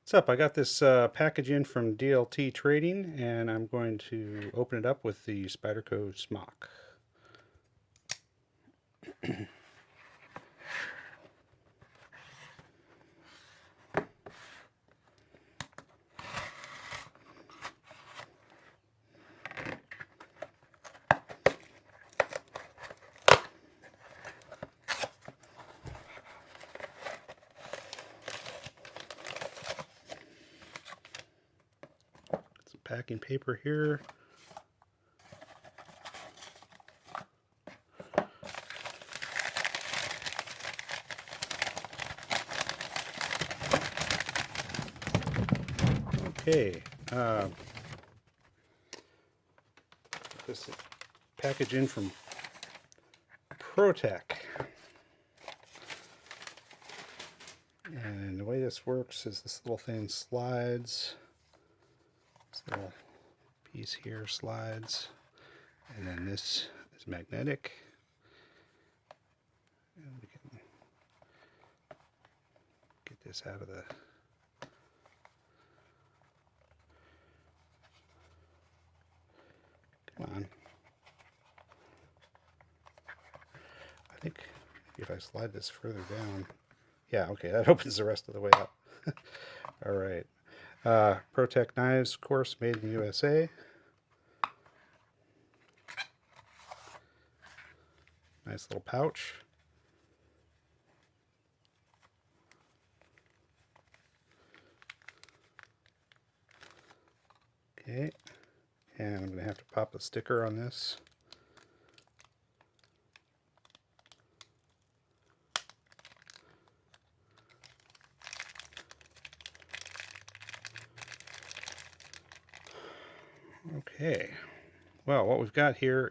What's up? I got this package in from DLT Trading, and I'm going to open it up with the Spyderco Smock. Some packing paper here. Okay, this package in from ProTech. And the way this works is this little thing slides. This little piece here slides. And then this is magnetic. And we can get this out of the Come on. I think if I slide this further down, yeah, okay, that opens the rest of the way up. All right. ProTech knives, of course, made in the USA. Nice little pouch. Okay. And I'm going to have to pop a sticker on this. Okay. Well, what we've got here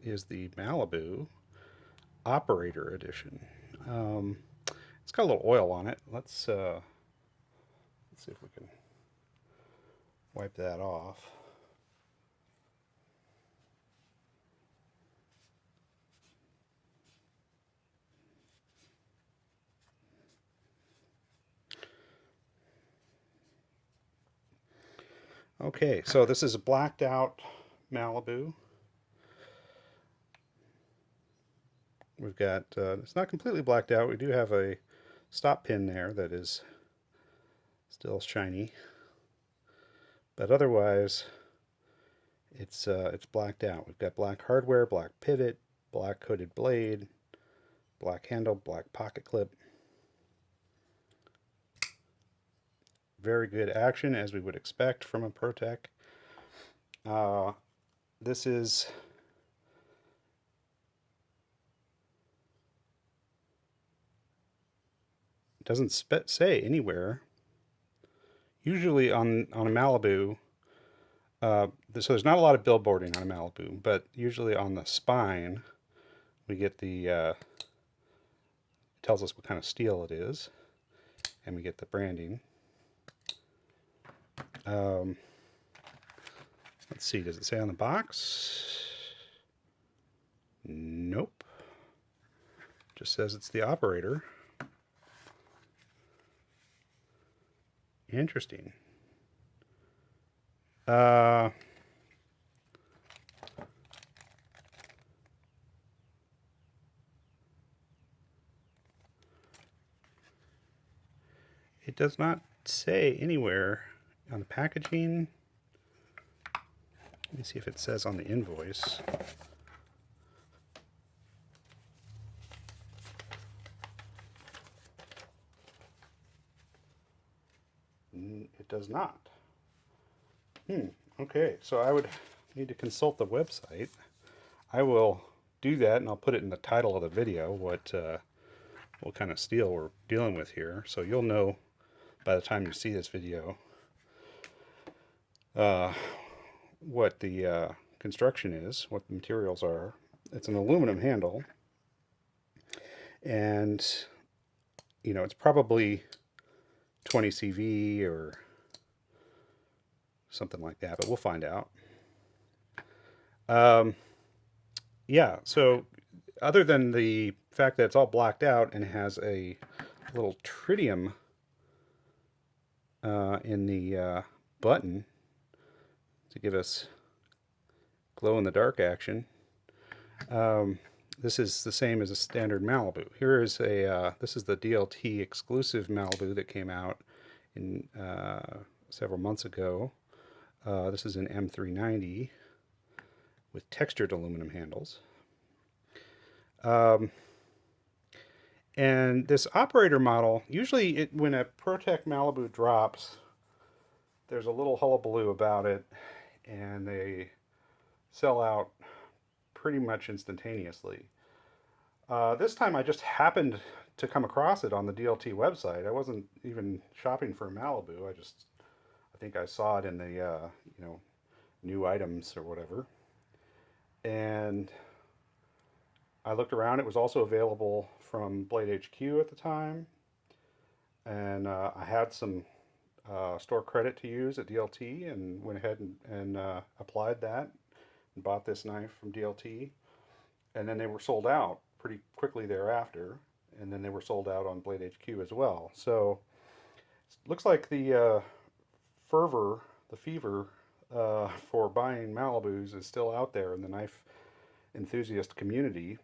is the Malibu Operator Edition. It's got a little oil on it. Let's see if we can wipe that off. Okay, so this is a blacked out Malibu. We've got, it's not completely blacked out. We do have a stop pin there that is still shiny. But otherwise, it's blacked out. We've got black hardware, black pivot, black coated blade, black handle, black pocket clip. Very good action, as we would expect from a ProTech. This is doesn't say anywhere. Usually on a Malibu, so there's not a lot of billboarding on a Malibu, but usually on the spine, we get the it tells us what kind of steel it is, and we get the branding. Let's see, does it say on the box? Nope. Just says it's the operator. Interesting. It does not say anywhere on the packaging. Let me see if it says on the invoice. It does not. Okay, so I would need to consult the website. I will do that, and I'll put it in the title of the video what kind of steel we're dealing with here, so you'll know by the time you see this video what the construction is, what the materials are. It's an aluminum handle, and you know, it's probably 20 CV or something like that, but we'll find out. Yeah, so other than the fact that it's all blacked out and has a little tritium in the button to give us glow-in-the-dark action. This is the same as a standard Malibu. Here is this is the DLT exclusive Malibu that came out in several months ago. This is an M390 with textured aluminum handles. And this operator model, usually when a ProTech Malibu drops, there's a little hullabaloo about it, and they sell out pretty much instantaneously. This time I just happened to come across it on the DLT website. I wasn't even shopping for a Malibu. I think I saw it in the new items or whatever, and I looked around. It was also available from Blade HQ at the time, and I had some store credit to use at DLT, and went ahead and applied that and bought this knife from DLT, and then they were sold out pretty quickly thereafter, and then they were sold out on Blade HQ as well. So it looks like the fever for buying Malibus is still out there in the knife enthusiast community.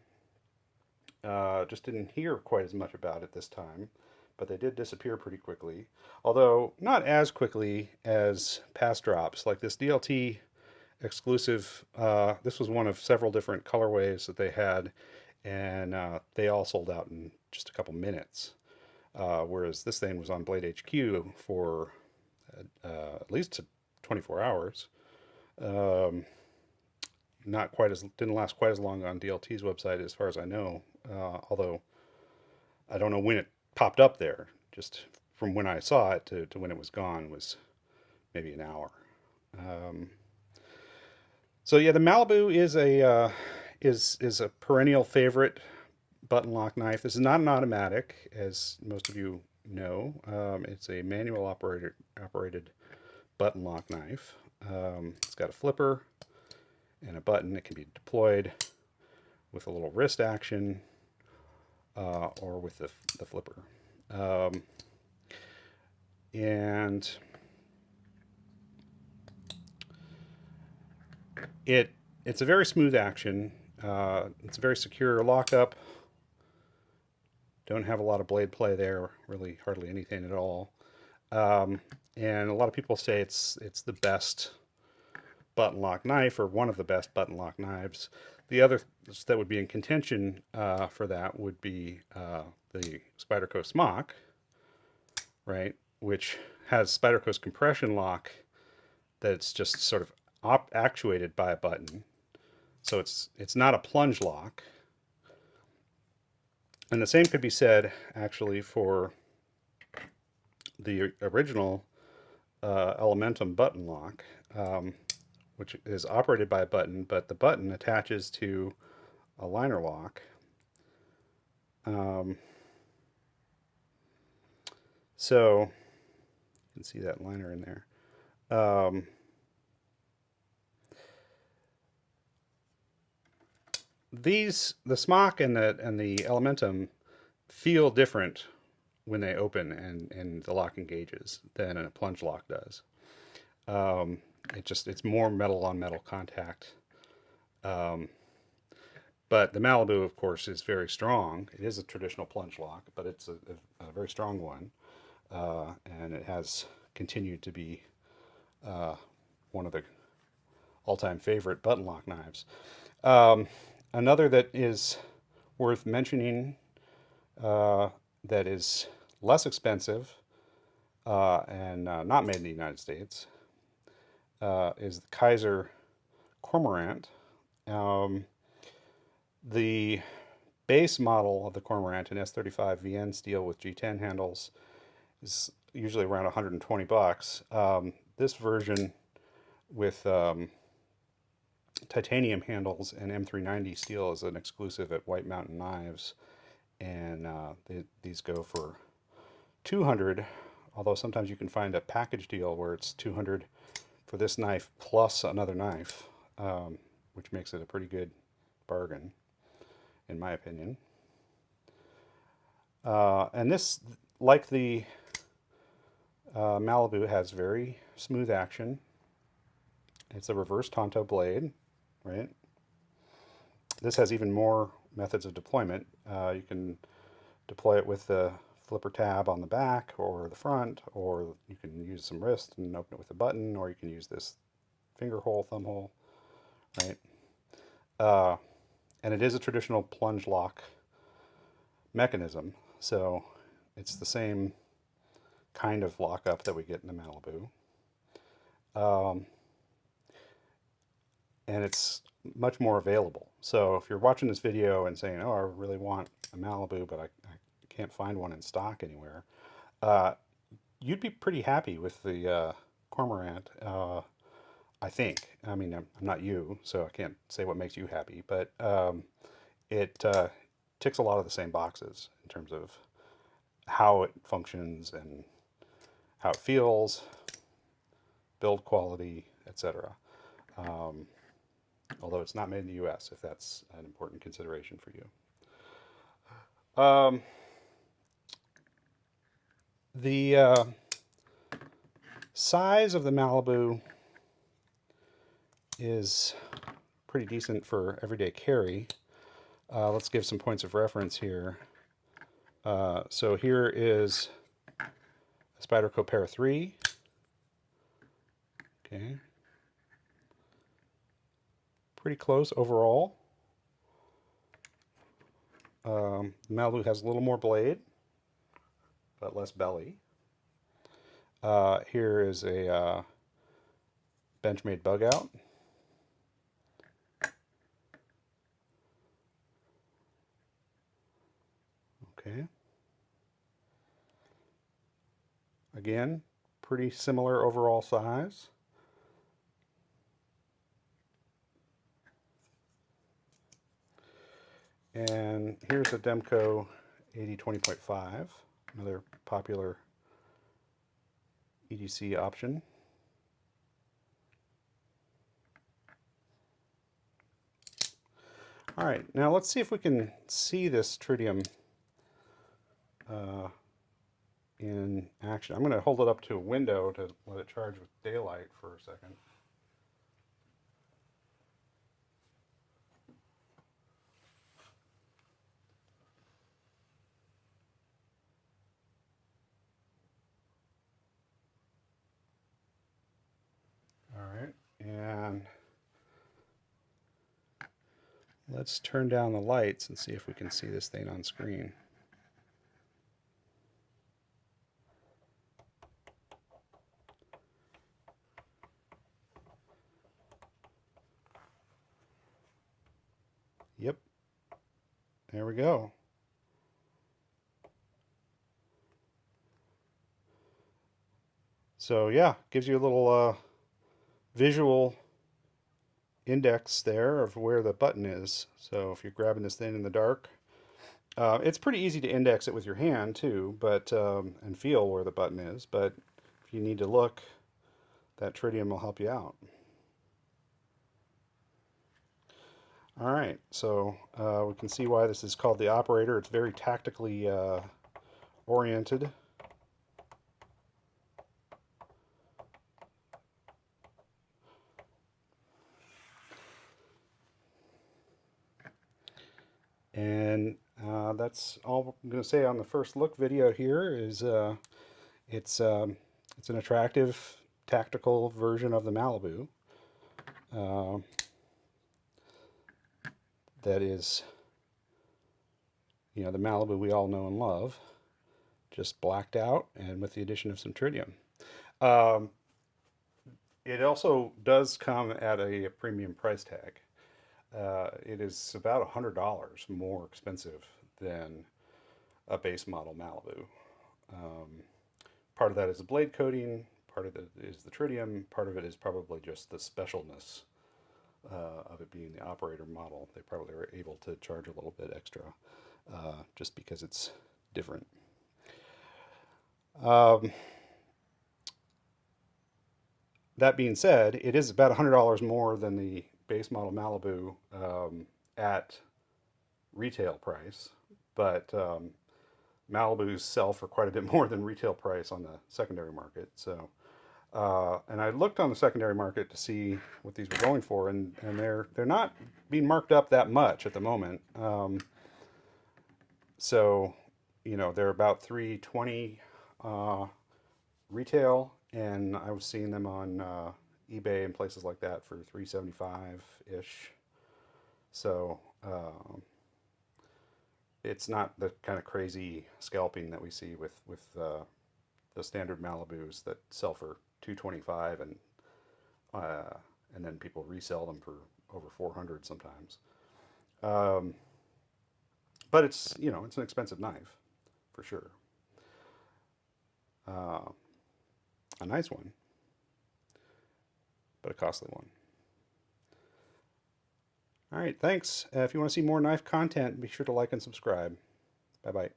Just didn't hear quite as much about it this time, but they did disappear pretty quickly. Although not as quickly as past drops, like this DLT exclusive. This was one of several different colorways that they had, and they all sold out in just a couple minutes. Whereas this thing was on Blade HQ for at least 24 hours. Not quite as didn't last quite as long on DLT's website as far as I know. Although I don't know when it popped up there. Just from when I saw it to when it was gone was maybe an hour. So yeah, the Malibu is a perennial favorite button lock knife. This is not an automatic, as most of you know. It's a manual operated button lock knife. It's got a flipper and a button. It can be deployed with a little wrist action or with the flipper. And it's a very smooth action. It's a very secure lockup. Don't have a lot of blade play there, really hardly anything at all. And a lot of people say it's the best button lock knife, or one of the best button lock knives. The others that would be in contention for that would be the Spyderco Smock, right, which has Spyderco's compression lock that's just sort of actuated by a button. So it's not a plunge lock. And the same could be said actually for the original Elementum button lock, which is operated by a button, but the button attaches to a liner lock. So you can see that liner in there. The Smock and the Elementum feel different when they open and the lock engages than a plunge lock does. It's more metal on metal contact. But the Malibu, of course, is very strong. It is a traditional plunge lock, but it's a very strong one, and it has continued to be one of the all-time favorite button lock knives. Another that is worth mentioning that is less expensive and not made in the United States is the Kaiser Cormorant. The base model of the Cormorant, an S35 VN steel with G10 handles, is usually around 120 bucks. This version with titanium handles and M390 steel is an exclusive at White Mountain Knives, and these go for 200, although sometimes you can find a package deal where it's 200 for this knife plus another knife, which makes it a pretty good bargain, in my opinion. And this, like the Malibu has very smooth action. It's a reverse Tonto blade, right? This has even more methods of deployment. You can deploy it with the flipper tab on the back or the front, or you can use some wrist and open it with a button, or you can use this finger hole, thumb hole, right? Uh, and it is a traditional plunge lock mechanism, so it's the same kind of lockup that we get in the Malibu. And it's much more available. So if you're watching this video and saying, oh, I really want a Malibu, but I can't find one in stock anywhere, uh, you'd be pretty happy with the Cormorant, I think. I mean, I'm not you, so I can't say what makes you happy, but it ticks a lot of the same boxes in terms of how it functions and how it feels, build quality, etc. Although it's not made in the US, if that's an important consideration for you. The size of the Malibu is pretty decent for everyday carry. Let's give some points of reference here. So here is a Spyderco Pair 3. Okay. Pretty close overall. Malibu has a little more blade, but less belly. Here is a Benchmade bug out. Okay. Again, pretty similar overall size. And here's a Demco 8020.5, another popular EDC option. All right, now let's see if we can see this tritium in action. I'm going to hold it up to a window to let it charge with daylight for a second. All right, and let's turn down the lights and see if we can see this thing on screen. Yep, there we go. So yeah, gives you a little visual index there of where the button is. So if you're grabbing this thing in the dark, it's pretty easy to index it with your hand too, but and feel where the button is. But if you need to look, that tritium will help you out. All right, so we can see why this is called the operator. It's very tactically oriented. And that's all I'm going to say on the first look video here is it's an attractive tactical version of the Malibu that is, you know, the Malibu we all know and love, just blacked out and with the addition of some tritium. It also does come at a premium price tag. It is about $100 more expensive than a base model Malibu. Part of that is the blade coating, part of it is the tritium, part of it is probably just the specialness of it being the operator model. They probably were able to charge a little bit extra just because it's different. That being said, it is about $100 more than the base model Malibu at retail price, but Malibus sell for quite a bit more than retail price on the secondary market. So, and I looked on the secondary market to see what these were going for, and they're not being marked up that much at the moment. So, you know, they're about 320 retail, and I was seeing them on eBay and places like that for 375 ish. So it's not the kind of crazy scalping that we see with the standard Malibus that sell for 225 and then people resell them for over 400 sometimes. Um, but it's, you know, it's an expensive knife for sure. Uh, a nice one, but a costly one. All right, thanks. If you want to see more knife content, be sure to like and subscribe. Bye bye.